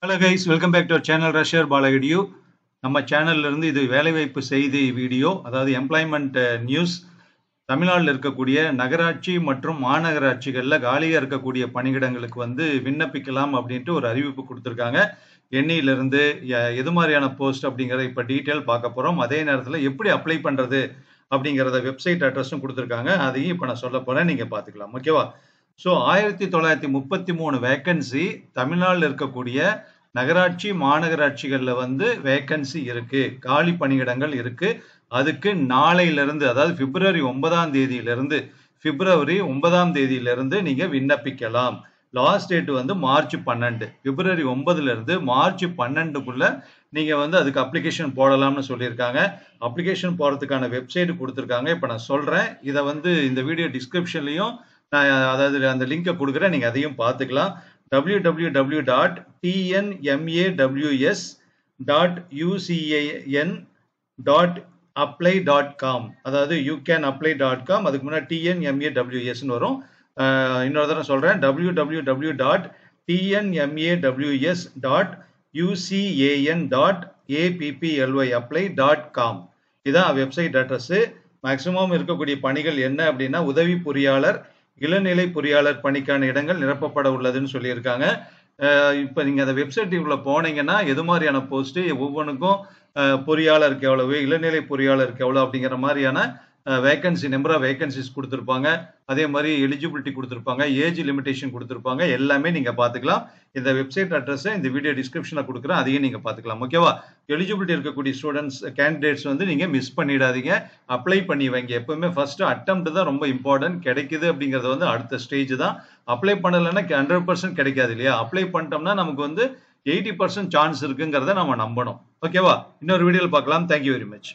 Hello guys, welcome back to our channel Rusher Balagadiyu. நம்ம சேனல்ல இருந்து இது வேலைவாய்ப்பு செய்தி வீடியோ, அதாவது எம்ப்ளாய்மெண்ட் நியூஸ். தமிழ்நாட்டில் இருக்கக்கூடிய நகராட்சி மற்றும் மாநகராட்சிகளில் காலியாக இருக்கக்கூடிய பணியிடங்களுக்கு விண்ணப்பிக்கலாம் அப்படின்ட்டு ஒரு அறிவிப்பு கொடுத்துருக்காங்க. எண்ணிலிருந்து எது மாதிரியான போஸ்ட் அப்படிங்கிறத இப்போ டீட்டெயில் பார்க்க போகிறோம். அதே நேரத்தில் எப்படி அப்ளை பண்ணுறது அப்படிங்கிறத வெப்சைட் அட்ரஸும் கொடுத்துருக்காங்க. அதையும் இப்போ நான் சொல்ல போகிறேன், நீங்கள் பார்த்துக்கலாம். ஓகேவா? ஸோ 1933 வேக்கன்சி தமிழ்நாட்டில் இருக்கக்கூடிய நகராட்சி மாநகராட்சிகளில் வேக்கன்சி இருக்கு, காலி பணியிடங்கள் இருக்கு. அதுக்கு நாளையிலிருந்து, அதாவது பிப்ரவரி 9ஆம் தேதியிலிருந்து நீங்க விண்ணப்பிக்கலாம். Last date March 12. பிப்ரவரி 9ல இருந்து மார்ச் 12க்குள்ள நீங்க அதுக்கு அப்ளிகேஷன் போடலாம்னு சொல்லியிருக்காங்க. அப்ளிகேஷன் போறதுக்கான வெப்சைட் கொடுத்துருக்காங்க. இப்போ நான் சொல்றேன். இதை இந்த வீடியோ டிஸ்கிரிப்ஷன்லையும் நான் அதாவது அந்த லிங்கை கொடுக்குறேன், நீங்க அதையும் பார்த்துக்கலாம். www.tnmaws.ucan.apply.com, அதாவது youcanapply.com, அதுக்கு முன்னாடி TNMAWS வரும். இன்னொரு தடவை சொல்றேன், www.tnmaws.ucan.apply.com. இதான் வெப்சைட் அட்ரஸ். மேக்சிமம் இருக்கக்கூடிய பணிகள் என்ன அப்படின்னா, உதவி பொறியாளர், இளநிலை பொறியாளர் பணிக்கான இடங்கள் நிரப்பப்பட உள்ளதுன்னு சொல்லியிருக்காங்க. இப்போ நீங்கள் அந்த வெப்சைட்டுக்குள்ள போனீங்கன்னா எது மாதிரியான போஸ்ட், ஒவ்வொன்றுக்கும் பொறியாளருக்கு எவ்வளவு, இளநிலை பொறியாளருக்கு எவ்வளோ அப்படிங்கிற மாதிரியான வேகன்சி, நம்பர் ஆஃப் வேகன்சிஸ் கொடுத்துருப்பாங்க. அதே மாதிரி எலிஜிபிலிட்டி கொடுத்துருப்பாங்க, ஏஜ் லிமிடேஷன் கொடுத்துருப்பாங்க. எல்லாமே நீங்கள் பார்த்துக்கலாம். இந்த வெப்சைட் அட்ரஸை இந்த வீடியோ டிஸ்கிரிப்ஷனில் கொடுக்குறேன், அதையும் நீங்கள் பார்த்துக்கலாம். ஓகேவா? எலிஜிபிலிட்டி இருக்கக்கூடிய ஸ்டூடெண்ட்ஸ், கேண்டிடேட்ஸ் நீங்கள் மிஸ் பண்ணிடாதீங்க, அப்ளை பண்ணி வைங்க. எப்பவுமே ஃபர்ஸ்ட் அட்டெம்ப்ட் தான் ரொம்ப இம்பார்ட்டன்ட். கிடைக்குது அப்படிங்கிறது அடுத்த ஸ்டேஜ் தான். அப்ளை பண்ணலைன்னா 100% கிடைக்காது இல்லையா? அப்ளை பண்ணிட்டோம்னா நமக்கு 80% சான்ஸ் இருக்குங்கிறத நம்ம நம்பணும். ஓகேவா? இன்னொரு வீடியோவில் பார்க்கலாம். Thank you very much.